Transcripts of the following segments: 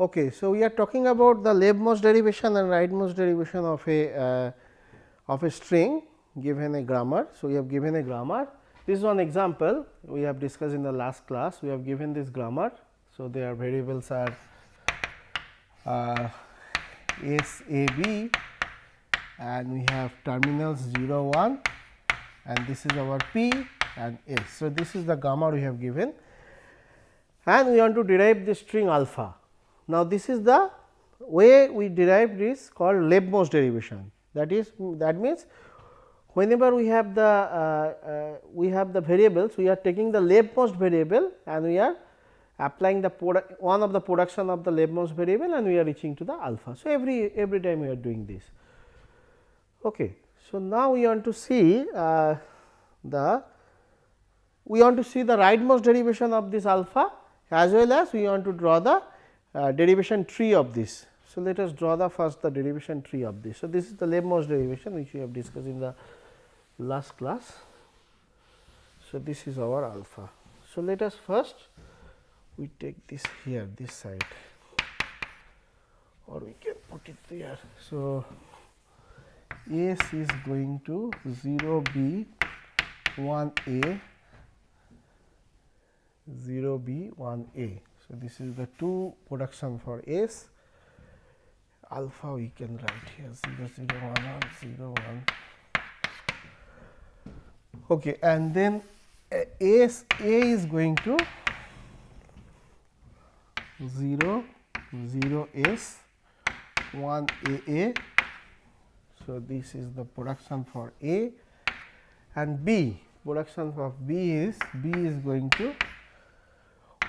Okay, so we are talking about the leftmost derivation and rightmost derivation of a string given a grammar. So, we have given a grammar. This is one example we have discussed in the last class. We have given this grammar. So, their variables are S A B and we have terminals 0 1 and this is our P and S. So, this is the grammar we have given and we want to derive the string alpha. Now, this is the way we derive this called leftmost derivation. That means whenever we have the variables, we are taking the leftmost variable and we are applying the one of the production of the leftmost variable and we are reaching to the alpha. So, every time we are doing this. Okay. So, now we want to see the rightmost derivation of this alpha as well as we want to draw the derivation tree of this. So, let us draw the first the derivation tree of this. So, this is the leftmost derivation which we have discussed in the last class. So, this is our alpha. So, let us first we take this here this side or we can put it there. So, S is going to 0 B 1 A 0 B 1 A. So, this is the 2 production for S, alpha we can write here 0 0 1 1 0 1. Okay, and then S A is going to 0 0 S 1 A. So, this is the production for A and B production of B is going to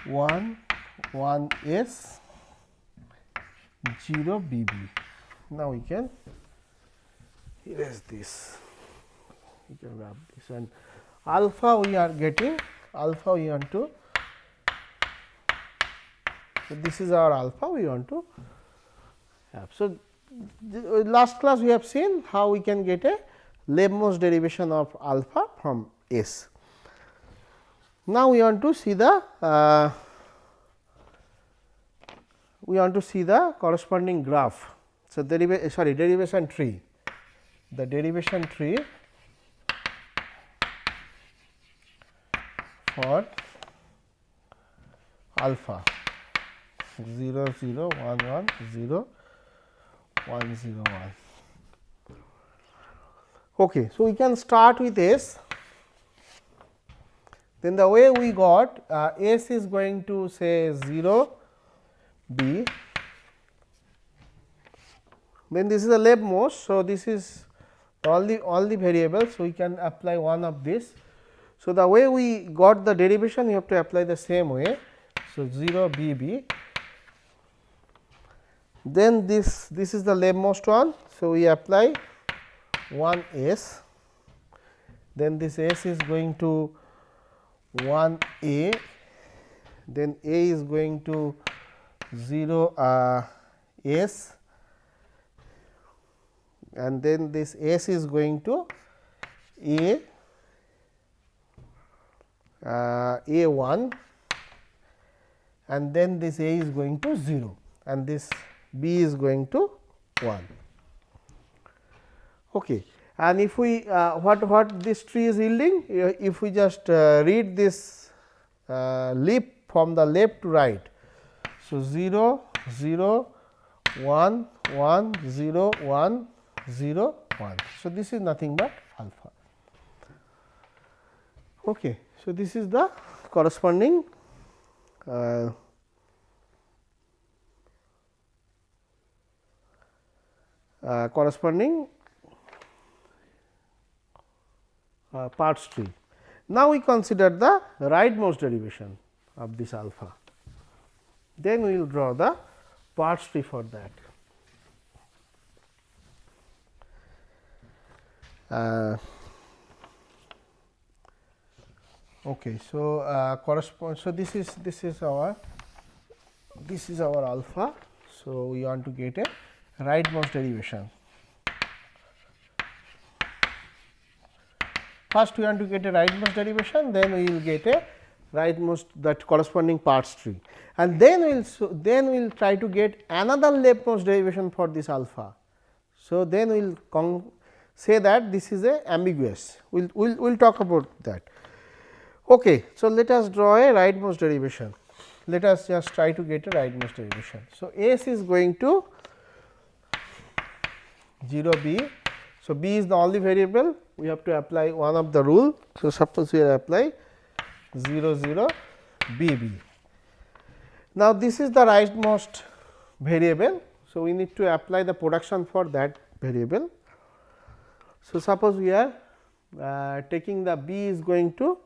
1 1 S 0 B B. Now, we can erase this, we can wrap this and alpha we are getting alpha we want to. So, this is our alpha we want to have. So, last class we have seen how we can get a leftmost derivation of alpha from S. Now, we want to see the corresponding graph. So, derivation tree, the derivation tree for alpha 0 0 1 1 0 1 0 1. Okay, so, we can start with S. Then the way we got S is going to say 0 B, then this is the leftmost. So, this is all the variables. So, we can apply one of this. So, the way we got the derivation you have to apply the same way. So, 0 B B, then this is the leftmost one. So, we apply 1 S, then this S is going to 1 A, then A is going to 0 S and then this S is going to A 1 and then this A is going to 0 and this B is going to 1. Okay. And if we what this tree is yielding, if we just read this leap from the left to right. So, 0 0 1 1 0 1 0 1. So, this is nothing but alpha. Okay. So, this is the corresponding parts tree. Now, we consider the rightmost derivation of this alpha, then we will draw the parts tree for that. Okay, so so this is our alpha. So, we want to get a rightmost derivation. First we want to get a rightmost derivation, then we will get a rightmost that corresponding parts tree, and then we will try to get another leftmost derivation for this alpha. So, then we will say that this is a ambiguous, we will talk about that. Okay. So, let us draw a rightmost derivation, let us just try to get a rightmost derivation. So, S is going to 0 b. So, b is the only variable, we have to apply one of the rule. So, suppose we apply 0 0 b b. Now, this is the rightmost variable. So, we need to apply the production for that variable. So, suppose we are taking the b is going to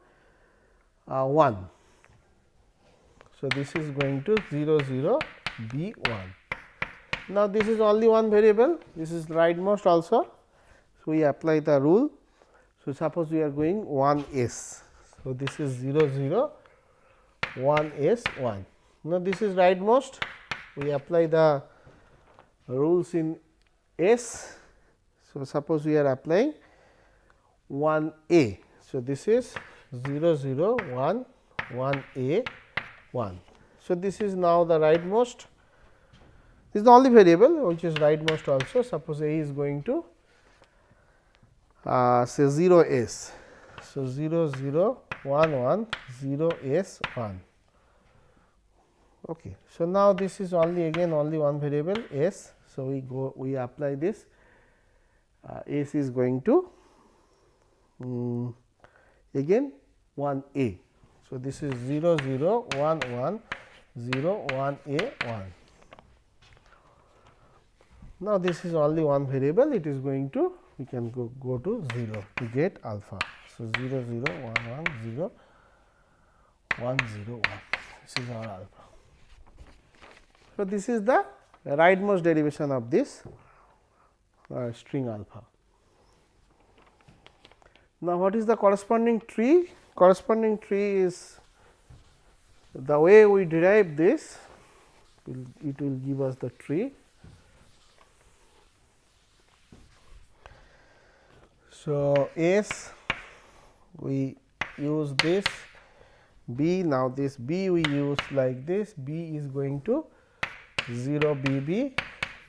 1. So, this is going to 0 0 b 1. Now, this is only one variable, this is rightmost also. So, we apply the rule. So, suppose we are going 1 s. So, this is 0 0 1 s 1. Now, this is rightmost, we apply the rules in s. So, suppose we are applying 1 a. So, this is 0 0 1 1 a 1. So, this is now the rightmost, this is the only variable which is rightmost also. Suppose a is going to say 0 s. So, 0 0 1 1 0 s 1. Okay. So, now this is only again only one variable s. So, we apply this s is going to again 1 a. So, this is 0 0 1 1 0 1 a 1. Now, this is only one variable, it is going to, we can go to 0 to get alpha. So, 0 0 1 1 0 1 0 1, this is our alpha. So, this is the rightmost derivation of this string alpha. Now, what is the corresponding tree? Corresponding tree is the way we derive this, it will give us the tree. So, S we use this b, now this b we use like this, b is going to 0 b b.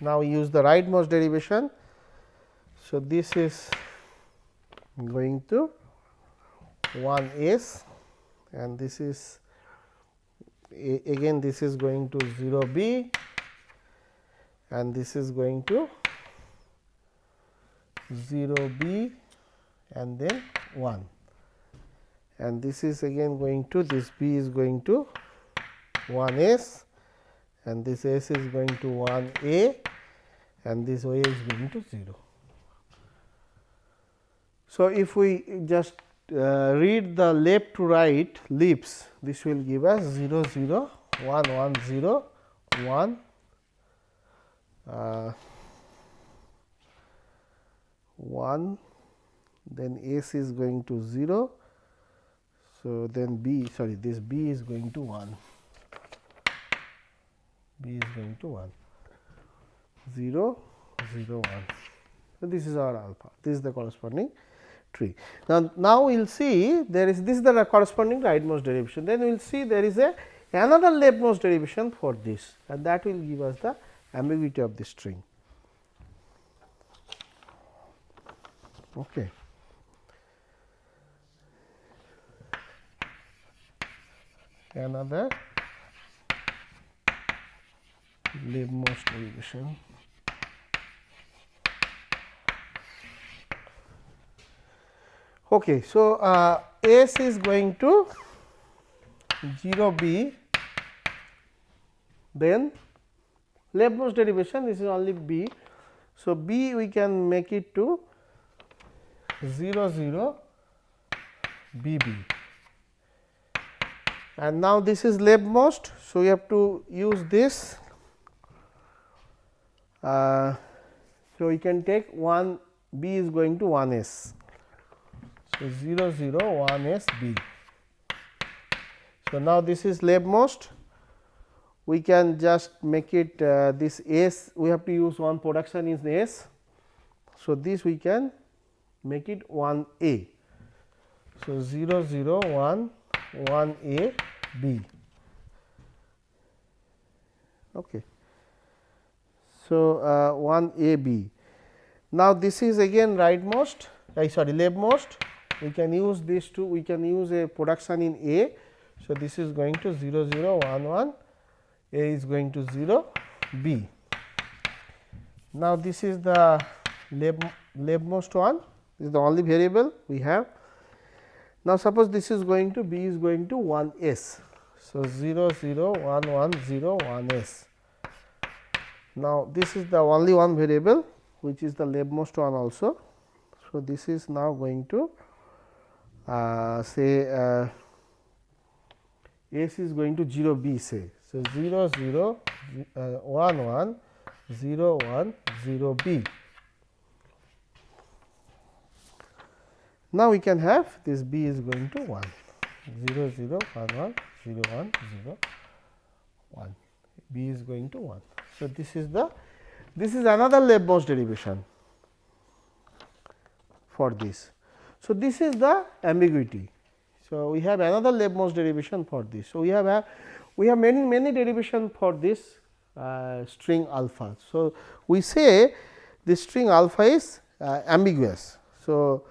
Now, we use the rightmost derivation. So, this is going to 1 s, and this is again this is going to 0 b, and this is going to 0 b and then 1, and this is again going to, this b is going to 1 s, and this s is going to 1 a, and this a is going to 0. So, if we just read the left to right leaps, this will give us 0 0 1 1 0 1 1, then s is going to 0. So, then b, sorry, this b is going to 1, b is going to 1 0 0 1. So, this is our alpha, this is the corresponding tree. Now we will see there is, this is the corresponding rightmost derivation, then we will see there is another leftmost derivation for this, and that will give us the ambiguity of the string. Okay. Another leftmost derivation. Okay. So, S is going to 0 b, then leftmost derivation, this is only b. So, b we can make it to 0 0 b b, and now this is leftmost. So, we have to use this. So, we can take 1 b is going to 1 s. So, 0 0 1 s b. So, now this is leftmost, we can just make it this s, we have to use one production is s. So, this we can make it 1 a. So, 0 0 1 1 A B. Okay. So, 1 A B. Now, this is again rightmost, sorry, leftmost. We can use these two, we can use a production in A. So, this is going to 0 0 1 1, A is going to 0 B. Now, this is the leftmost one, this is the only variable we have. Now, suppose this is going to B is going to 1 S. So, 0 0 1 1 0 1 S. Now, this is the only one variable which is the leftmost one also. So, this is now going to say S is going to 0 B say. So, 0 0 1 1 0 1 0 B. Now, we can have this B is going to 1 0 0 1 1 0 1 0 1, B is going to 1. So, this is another leftmost derivation for this. So, this is the ambiguity. So, we have another leftmost derivation for this. So, we have many derivation for this string alpha. So, we say this string alpha is ambiguous. So,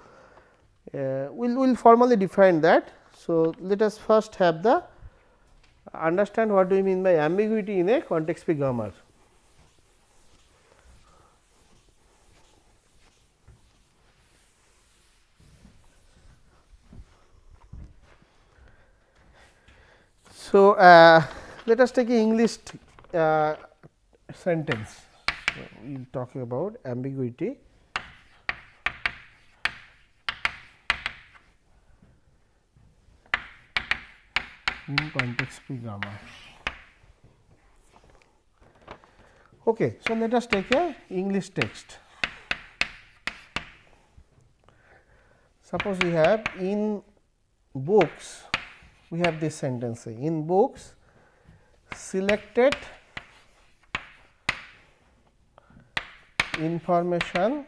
we will formally define that. So, let us first have the understand what do we mean by ambiguity in a context-free grammar. So, let us take an English sentence. So, we will talk about ambiguity. In context-free grammar. Okay, so let us take a English text. Suppose we have in books, we have this sentence in books selected information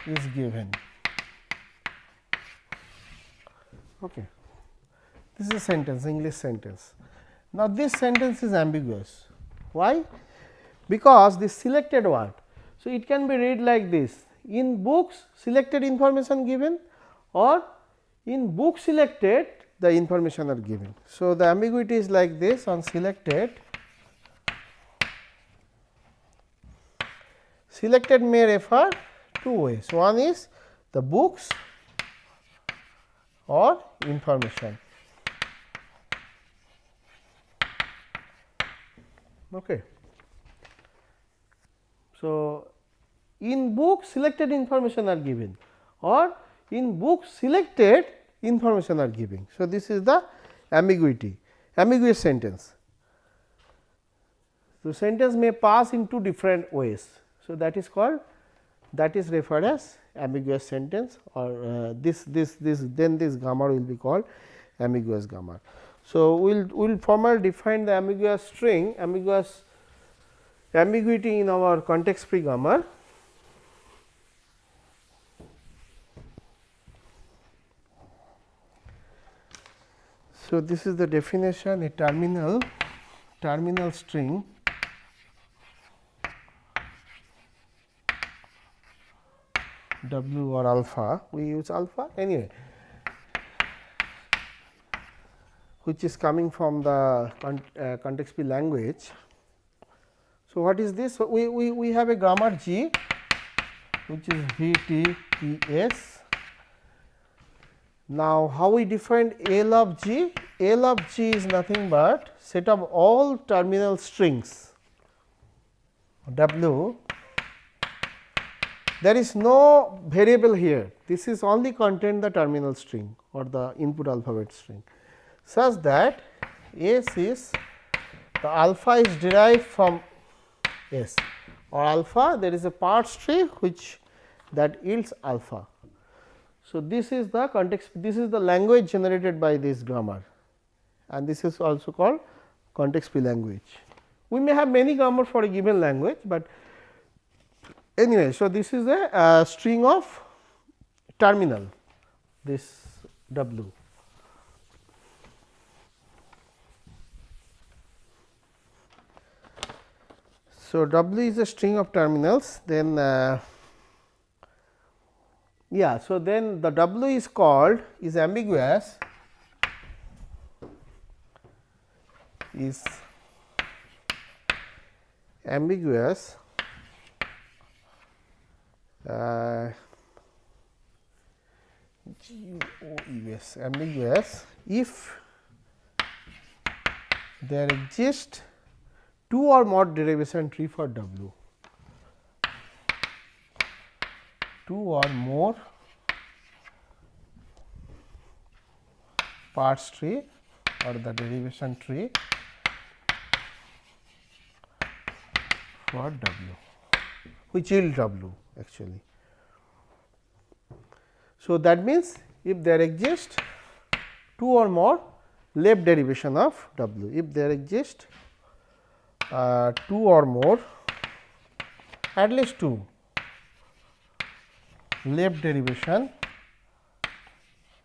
is given. Okay. This is a sentence, English sentence. Now, this sentence is ambiguous. Why? Because this selected word. So, it can be read like this: in books selected information given, or in book selected the information are given. So, the ambiguity is like this on selected. Selected may refer two ways. One is the books or information. Okay. So, in book selected information are given, or in book selected information are given. So, this is the ambiguity, ambiguous sentence. So, sentence may pass in two different ways. So, that is called, that is referred as ambiguous sentence, or this grammar will be called ambiguous grammar. So, we will formally define the ambiguous string, ambiguity in our context free grammar. So, this is the definition: a terminal string W or alpha, we use alpha anyway, which is coming from the context free language. So, what is this? So, we have a grammar G, which is V T P S. Now, how we defined L of G? L of G is nothing but set of all terminal strings W. There is no variable here, this is only contain the terminal string or the input alphabet string, such that S is the alpha is derived from S, or alpha there is a parse tree which that yields alpha. So, this is the context, this is the language generated by this grammar, and this is also called context free language. We may have many grammar for a given language, but anyway. So, this is a string of terminal, this W. So, W is a string of terminals, then so then the W is called is ambiguous, is ambiguous ambiguous if there exists two or more derivation tree for W, two or more parts tree or the derivation tree for W, which yield W actually. So, that means, if there exists two or more left derivation of W, if there exists two or more, at least two left derivation,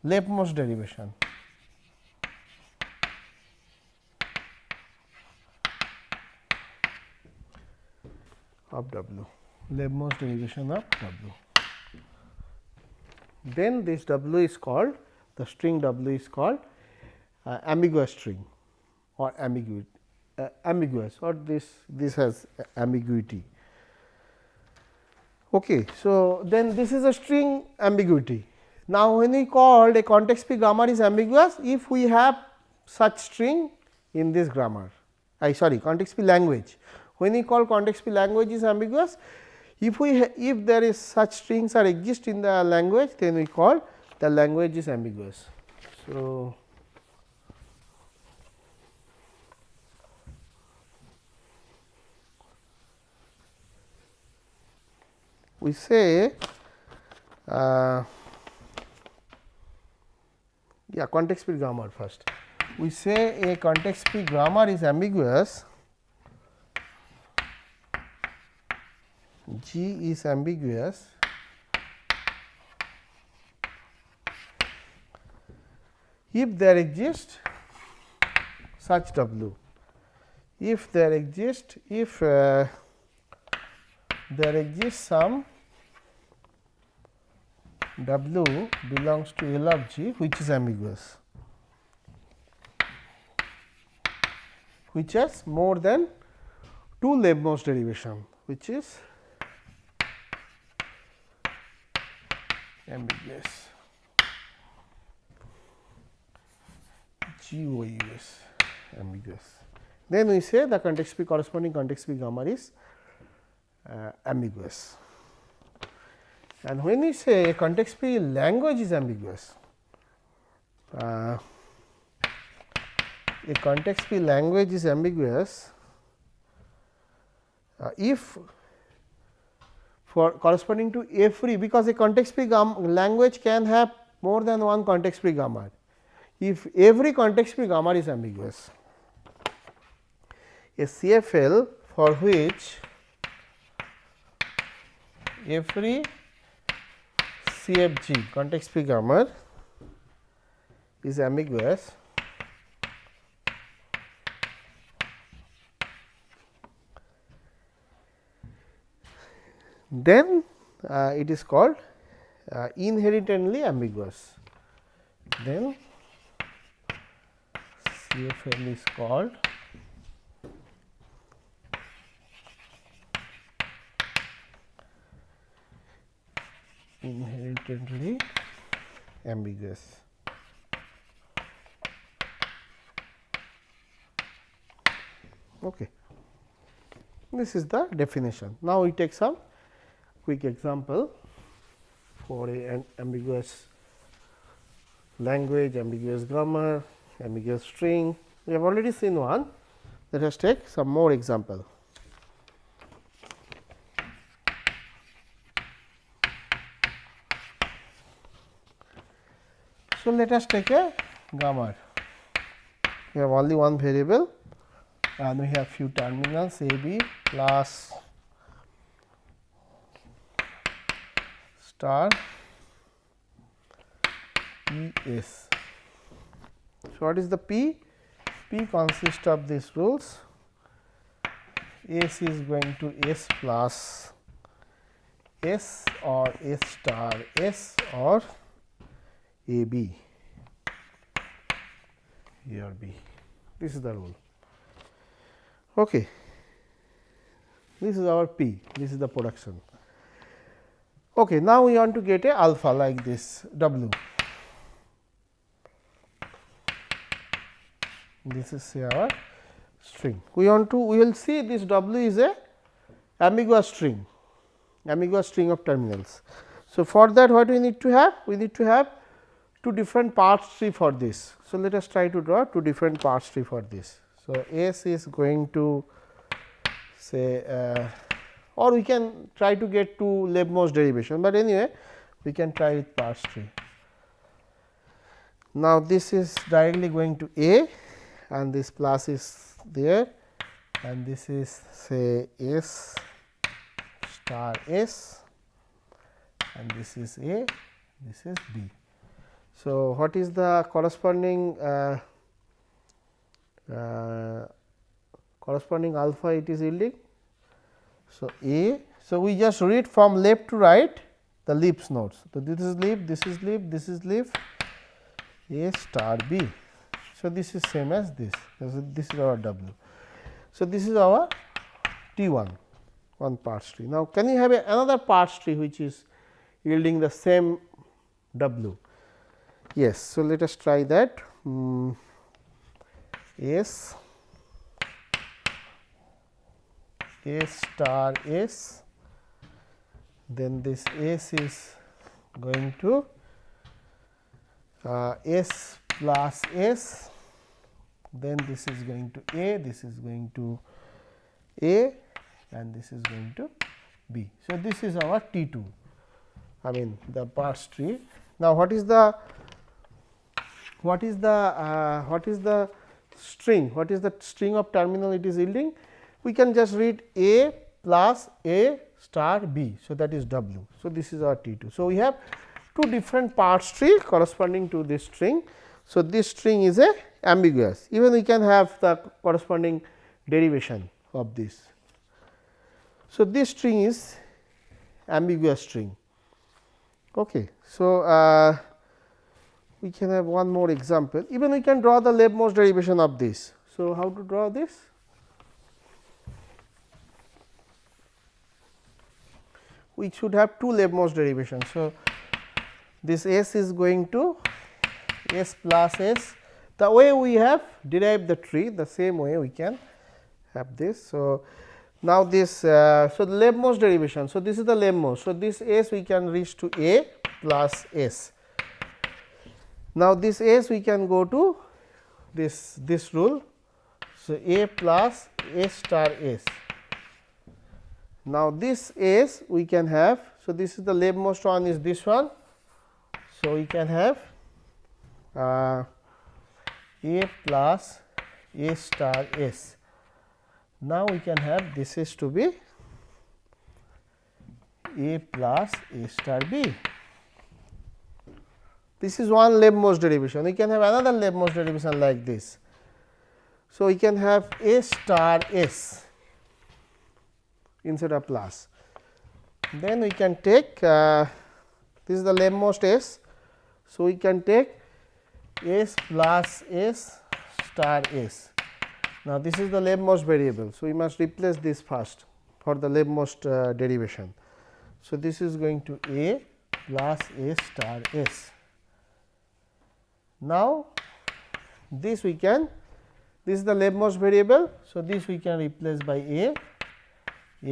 leftmost derivation of W, leftmost derivation of W. Then this W is called, the string W is called ambiguous string or ambiguous, or this has ambiguity. Okay, so then this is a string ambiguity. Now, when we called a context free grammar is ambiguous if we have such string in this grammar, context free language. When we call context free language is ambiguous, if there is such strings are exist in the language, then we call the language is ambiguous. So, we say context free grammar first. We say a context free grammar is ambiguous, G is ambiguous if there exists such W, if there exists some W belongs to L of G which is ambiguous, which has more than two leftmost derivation, which is ambiguous, GOUS, ambiguous. Then we say the context free corresponding context free grammar is ambiguous. And when we say a context free language is ambiguous, a context free language is ambiguous if for corresponding to every, because a context free language can have more than one context free grammar. If every context free grammar is ambiguous, a CFL for which every CFG context free grammar is ambiguous, then it is called inherently ambiguous. Then CFL is called inherently ambiguous. Okay. This is the definition. Now, we take some quick example for an ambiguous language, ambiguous grammar, ambiguous string. We have already seen one. Let us take some more example. So, let us take a grammar. We have only one variable and we have few terminals a b plus star P S. So, what is the P? P consists of these rules. S is going to S plus S or S star S or A B, A or B. This is the rule. Okay. This is our P, this is the production. Okay, now we want to get a alpha like this W. This is say our string. We will see this W is a ambiguous string of terminals. So, for that what we need to have? We need to have two different parts tree for this. So, let us try to draw two different parts tree for this. So, S is going to say or we can try to get to leftmost derivation, but anyway we can try with parts tree. Now, this is directly going to A and this plus is there and this is say S star S and this is A, this is B. So, what is the corresponding alpha it is yielding? So, A. So, we just read from left to right the leaves nodes. So, this is leaf, this is leaf, this is leaf, A star B. So, this is same as this. This is our W. So, this is our T 1, one parts tree. Now, can you have another parts tree which is yielding the same W? Yes. So, let us try that. S star S, then this S is going to S plus S, then this is going to A, this is going to A and this is going to B. So, this is our T 2, I mean the parts tree. Now, what is the string? What is the string of terminal it is yielding? We can just read A plus A star B. So, that is W. So, this is our T 2. So, we have two different parts tree corresponding to this string. So, this string is a ambiguous, even we can have the corresponding derivation of this. So, this string is ambiguous string. Okay. So, we can have one more example, even we can draw the leftmost derivation of this. So, how to draw this? We should have two leftmost derivations. So, this S is going to S plus S. The way we have derived the tree, the same way we can have this. So, now this so the leftmost derivation. So, this is the leftmost. So, this S we can reach to A plus S. Now, this S we can go to this rule. So, A plus S star S. Now, this S we can have. So, this is the leftmost one is this one. So, we can have A plus A star S. Now, we can have this is to be A plus A star B. This is one leftmost derivation. We can have another leftmost derivation like this. So, we can have A star S instead of plus. Then we can take this is the leftmost S. So, we can take S plus S star S. Now, this is the leftmost variable. So, we must replace this first for the leftmost derivation. So, this is going to A plus A star S. Now, this we can, this is the leftmost variable. So, this we can replace by A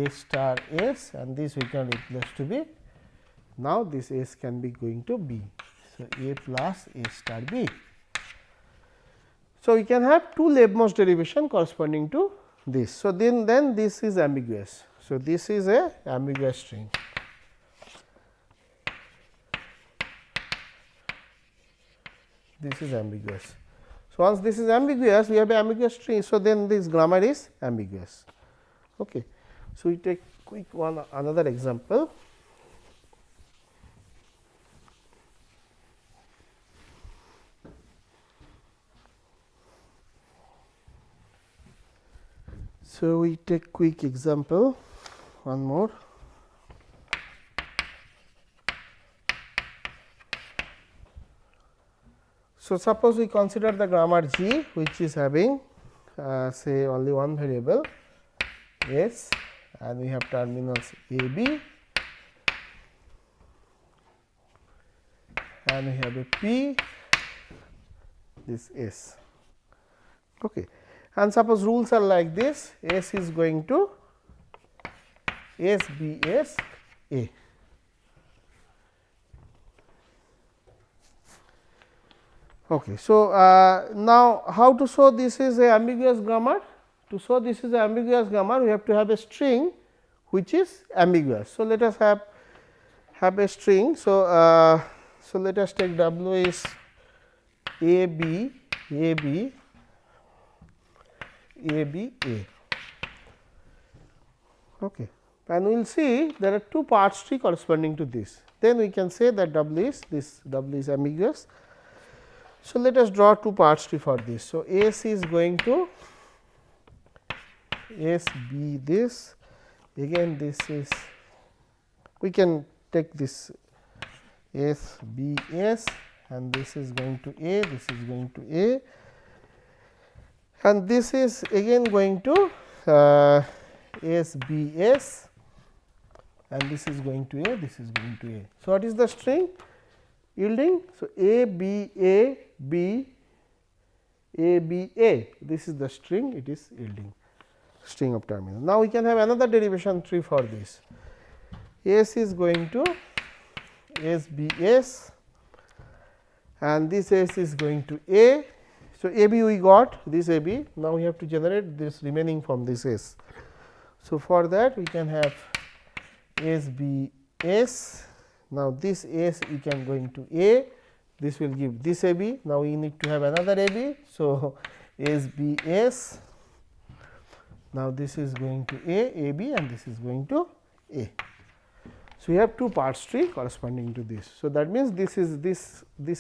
star S and this we can replace to B. Now, this S can be going to B. So, A plus A star B. So, we can have two leftmost derivation corresponding to this. So, then this is ambiguous. So, this is a ambiguous string. This is ambiguous. So, once this is ambiguous, we have an ambiguous string. So, then this grammar is ambiguous. Okay. So, we take quick another example. So, we take quick example, one more. So, suppose we consider the grammar G, which is having say only one variable S, and we have terminals A B, and we have a P, this S. Okay. And suppose rules are like this, S is going to S B S A. Okay. So, now how to show this is a ambiguous grammar? To show this is a ambiguous grammar, we have to have a string which is ambiguous. So, let us have a string. So, so let us take W is A B A B A B A. Okay. And we will see there are two parts tree corresponding to this. Then we can say that W is this W is ambiguous. So, let us draw two parts tree for this. So, S is going to S B this, again this is, we can take this S B S, and this is going to A, this is going to A, and this is again going to S B S, and this is going to A, this is going to A. So, what is the string yielding? So, A B A B A B A, this is the string, it is yielding string of terminal. Now, we can have another derivation tree for this. S is going to S B S, and this S is going to A. So, A B we got this A B, now we have to generate this remaining from this S. So, for that we can have S B S. Now, this S we can going to A, this will give this A B. Now, we need to have another A B. So, S B S. Now, this is going to A B, and this is going to A. So, we have two parts tree corresponding to this. So, that means this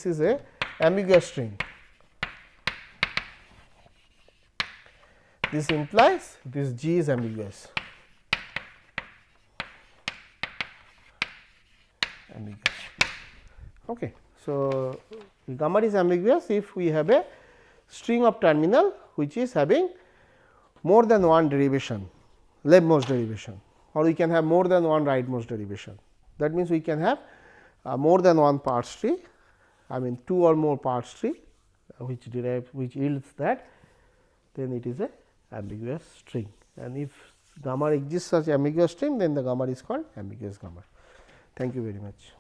is a ambiguous string. This implies this G is ambiguous. Okay. So, gamma is ambiguous if we have a string of terminal which is having more than one derivation, leftmost derivation, or we can have more than one rightmost derivation. That means, we can have more than one parts tree, I mean 2 or more parts tree which yields that, then it is a ambiguous string, and if gamma exists such ambiguous string, then the gamma is called ambiguous gamma. Thank you very much.